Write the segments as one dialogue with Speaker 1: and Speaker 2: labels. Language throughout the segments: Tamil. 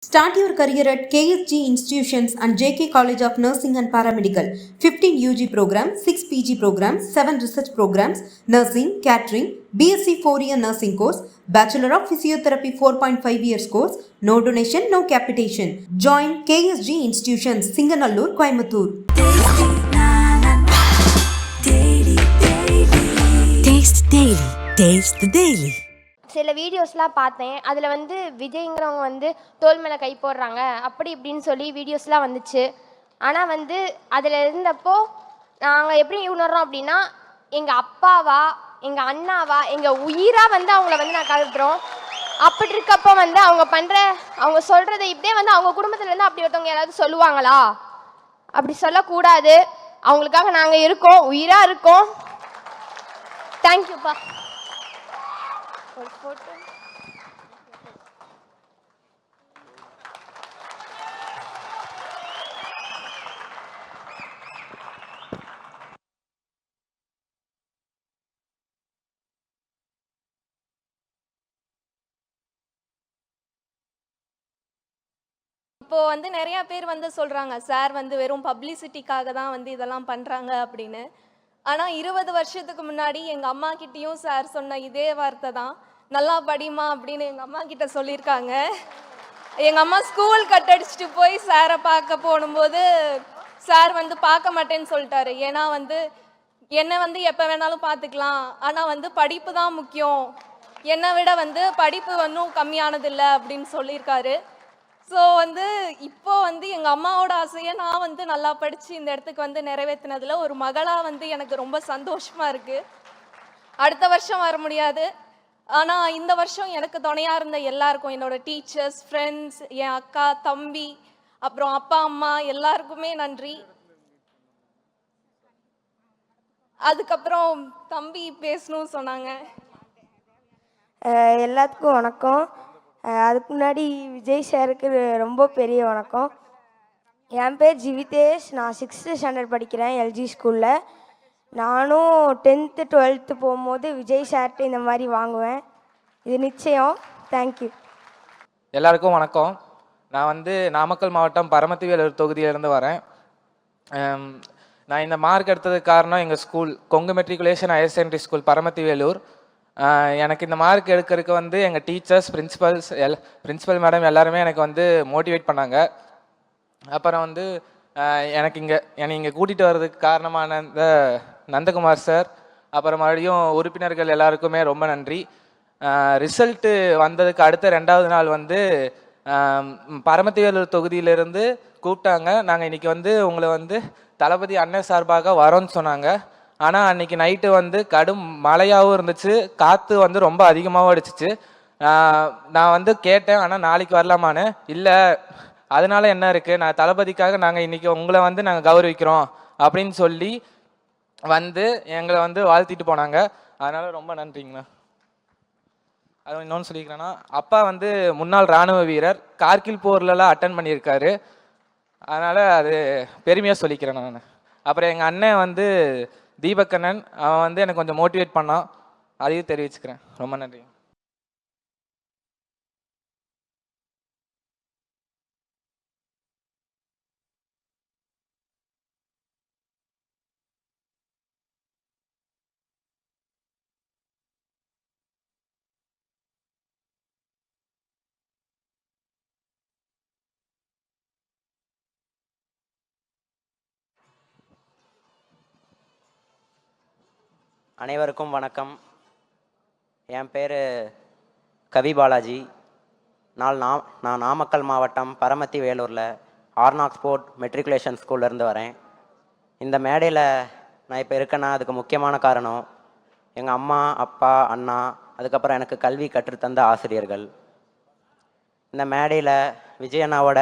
Speaker 1: Start your career at KSG Institutions and JK College of Nursing and Paramedical. 15 UG programs, 6 PG programs, 7 research programs, nursing, catering, BSc 4-year nursing course, Bachelor of Physiotherapy 4.5 years course, no donation, no capitation. Join KSG Institutions, Singanallur, Coimbatore.
Speaker 2: Taste Daily. Taste the Daily.
Speaker 3: சில வீடியோஸ்லாம் பார்த்தேன். அதில் வந்து விஜய்ங்கிறவங்க வந்து தோல் மேலே கை போடுறாங்க அப்படி இப்படின்னு சொல்லி வீடியோஸ்லாம் வந்துச்சு. ஆனால் வந்து அதில் இருந்தப்போ நாங்கள் எப்படி உணர்றோம் அப்படின்னா, எங்கள் அப்பாவா எங்கள் அண்ணாவா எங்கள் உயிராக வந்து அவங்கள வந்து நான் கருதுறோம். அப்படி இருக்கப்போ வந்து அவங்க சொல்கிறத இப்படியே வந்து அவங்க குடும்பத்துலேருந்து அப்படி ஒருத்தவங்க யாராவது சொல்லுவாங்களா? அப்படி சொல்லக்கூடாது. அவங்களுக்காக நாங்கள் இருக்கோம், உயிராக இருக்கோம். தேங்க்யூப்பா. ஒரு ஃபோட்டோ.
Speaker 4: இப்போ வந்து நிறையா பேர் வந்து சொல்கிறாங்க, சார் வந்து வெறும் பப்ளிசிட்டிக்காக தான் வந்து இதெல்லாம் பண்ணுறாங்க அப்படின்னு. ஆனால் 20 வருஷத்துக்கு முன்னாடி எங்கள் அம்மா கிட்டேயும் சார் சொன்ன இதே வார்த்தை தான், நல்லா படிமா அப்படின்னு எங்கள் அம்மா கிட்ட சொல்லியிருக்காங்க. எங்கள் அம்மா ஸ்கூல் கட்டடிச்சிட்டு போய் சாரை பார்க்க போகும்போது சார் வந்து பார்க்க மாட்டேன்னு சொல்லிட்டாரு. ஏன்னா வந்து என்னை வந்து எப்போ வேணாலும் பார்த்துக்கலாம், ஆனால் வந்து படிப்பு தான் முக்கியம், என்னை விட வந்து படிப்பு ஒன்றும் கம்மியானதில்லை அப்படின்னு சொல்லியிருக்காரு. ஸோ வந்து இப்போ வந்து எங்கள் அம்மாவோட ஆசையை நான் வந்து நல்லா படித்து இந்த இடத்துக்கு வந்து நிறைவேற்றினதில் ஒரு மகளாக வந்து எனக்கு ரொம்ப சந்தோஷமாக இருக்குது. அடுத்த வருஷம் வர முடியாது, ஆனால் இந்த வருஷம் எனக்கு துணையாக இருந்த எல்லாருக்கும், என்னோடய டீச்சர்ஸ், ஃப்ரெண்ட்ஸ், என் அக்கா, தம்பி, அப்புறம் அப்பா அம்மா எல்லாருக்குமே நன்றி. அதுக்கப்புறம் தம்பி பேசணும்னு சொன்னாங்க.
Speaker 5: எல்லாத்துக்கும் வணக்கம். அதுக்கு முன்னாடி விஜய் சாருக்கு ரொம்ப பெரிய வணக்கம். என் பேர் ஜிவிதேஷ், நான் 6th ஸ்டாண்டர்ட் படிக்கிறேன் எல்ஜி ஸ்கூலில். நானும் 10th 12th போகும்போது விஜய் சார்ட்டு இந்த மாதிரி வாங்குவேன், இது நிச்சயம். தேங்க்யூ.
Speaker 6: எல்லாருக்கும் வணக்கம். நான் வந்து நாமக்கல் மாவட்டம் பரமத்திவேலூர் தொகுதியிலேருந்து வரேன். நான் இந்த மார்க் எடுத்ததுக்கு காரணம் எங்கள் school Kongu matriculation higher secondary school Paramathivelur. எனக்கு இந்த மார்க் எடுக்கிறதுக்கு வந்து எங்கள் டீச்சர்ஸ், பிரின்சிபல் மேடம் எல்லாருமே எனக்கு வந்து மோட்டிவேட் பண்ணாங்க. அப்புறம் வந்து என்னை இங்கே கூட்டிகிட்டு வர்றதுக்கு காரணமான இந்த நந்தகுமார் சார், அப்புறம் மறுபடியும் உறுப்பினர்கள் எல்லாருக்குமே ரொம்ப நன்றி. ரிசல்ட்டு வந்ததுக்கு அடுத்த 2வது நாள் வந்து பரமத்திவேலூர் தொகுதியிலிருந்து கூப்பிட்டாங்க. நாங்கள் இன்றைக்கி வந்து உங்களை வந்து தளபதி அண்ணன் சார்பாக வரோன்னு சொன்னாங்க. ஆனால் அன்றைக்கி நைட்டு வந்து கடும் மழையாகவும் இருந்துச்சு, காற்று வந்து ரொம்ப அதிகமாகவும் அடிச்சிச்சு. நான் வந்து கேட்டேன், ஆனால் நாளைக்கு வரலாமான்னு. இல்லை, அதனால என்ன இருக்குது, நான் தளபதிக்காக நாங்கள் இன்றைக்கி உங்களை வந்து நாங்கள் கௌரவிக்கிறோம் அப்படின்னு சொல்லி வந்து எங்களை வந்து வாழ்த்திட்டு போனாங்க. அதனால் ரொம்ப நன்றிங்கண்ணா. அது இன்னொன்று சொல்லிக்கிறேன்னா, அப்பா வந்து முன்னாள் இராணுவ வீரர், கார்கில் போர்லலாம் அட்டன் பண்ணியிருக்காரு. அதனால் அது பெருமையாக சொல்லிக்கிறேன் நான். அப்புறம் எங்கள் அண்ணன் வந்து தீபக்கண்ணன், அவன் வந்து எனக்கு கொஞ்சம் மோட்டிவேட் பண்ணான், அதையும் தெரிவிச்சுக்கிறேன். ரொம்ப நன்றி.
Speaker 7: அனைவருக்கும் வணக்கம். என் பேர் கவி பாலாஜி. நான் நாமக்கல் மாவட்டம் பரமத்திவேலூரில் ஆர்னாக்ஸ்போர்ட் மெட்ரிகுலேஷன் ஸ்கூல்லேருந்து வரேன். இந்த மேடையில் நான் இப்போ இருக்கேன்னா அதுக்கு முக்கியமான காரணம் எங்கள் அம்மா, அப்பா, அண்ணா, அதுக்கப்புறம் எனக்கு கல்வி கற்றுத்தந்த ஆசிரியர்கள். இந்த மேடையில் விஜய் அண்ணாவோட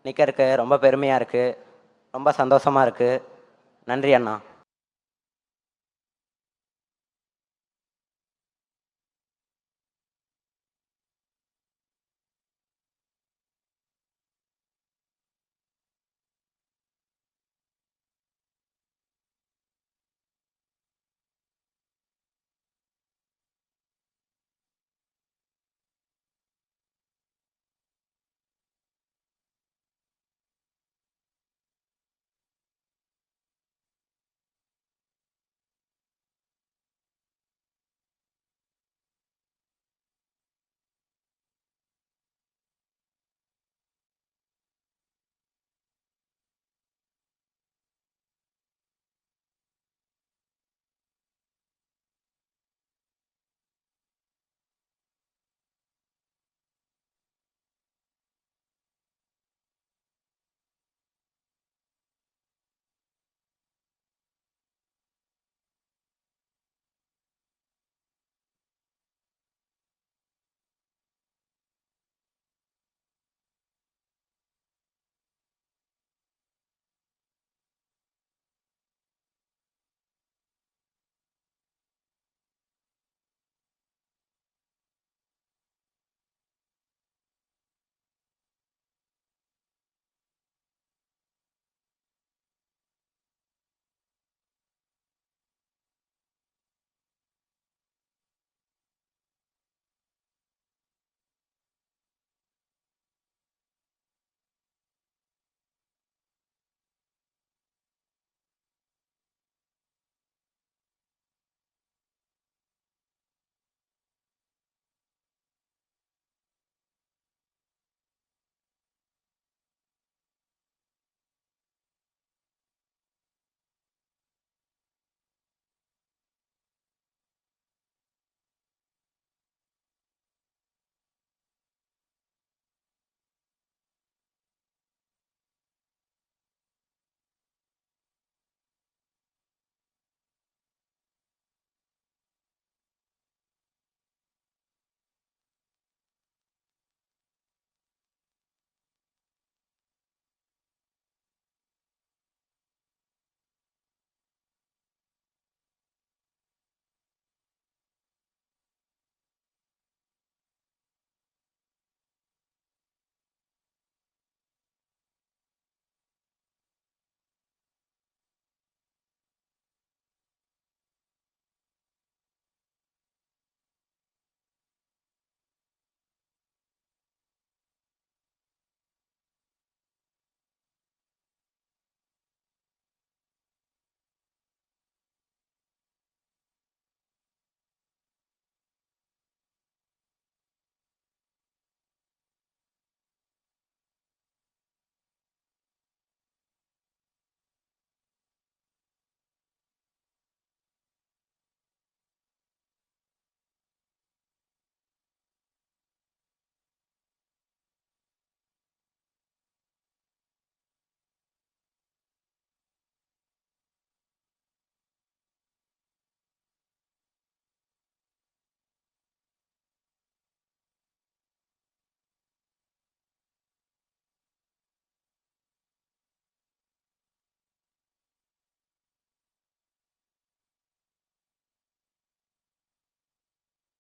Speaker 7: நிற்கிறதுக்கு ரொம்ப பெருமையாக இருக்குது, ரொம்ப சந்தோஷமாக இருக்குது. நன்றி அண்ணா.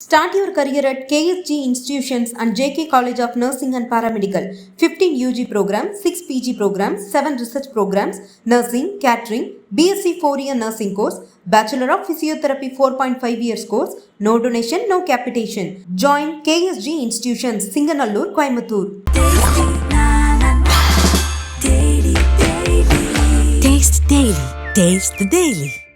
Speaker 1: Start your career at KSG Institutions and JK College of Nursing and Paramedical. 15 UG programs, 6 PG programs, 7 research programs, nursing, catering, BSc 4-year nursing course, Bachelor of Physiotherapy 4.5 years course, no donation, no capitation. Join KSG Institutions, Singanallur, Coimbatore.
Speaker 2: Taste Daily. Taste the Daily.